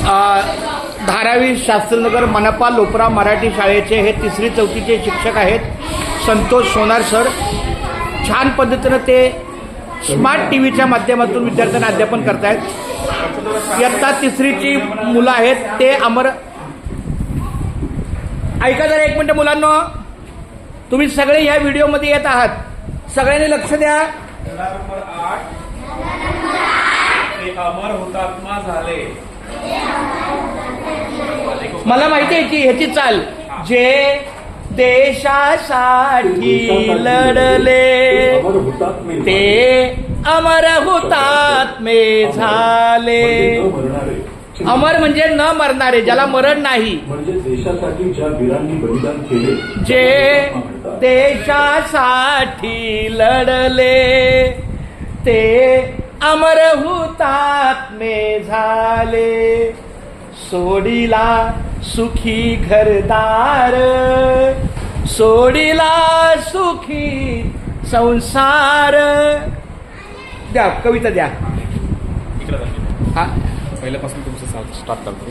धारावी शास्त्रीनगर मनपा लोपरा मराठी शाळेचे हे 3री 4थीचे शिक्षक आहेत संतोष सोनार सर. छान पद्धतीनं ते स्मार्ट टीव्हीच्या माध्यमातून विद्यार्थ्यांना अध्यापन करतायत. इयत्ता 3रीची मुलं आहेत ते अमर. ऐका जरा एक मिनिट मुलांनो, तुम्ही सगळे ह्या व्हिडिओमध्ये येत आहात, सगळ्यांनी लक्ष द्या. अमर हुतात्मा झाले. मला माहिती आहे की ह्याची चाल, जे देशासाठी लढले ते अमर हुतात्मे झाले. अमर म्हणजे न मरणारे, ज्याला मरण नाही. म्हणजे देशासाठी ज्या वीरांनी बलिदान केले, जे देशासाठी लढले ते अमर हुतात्मे झाले. सोडिला सुखी घरदार, सोडिला सुखी संसार. द्या कविता द्या. पहिल्यापासून तुमचं स्टार्ट करतो.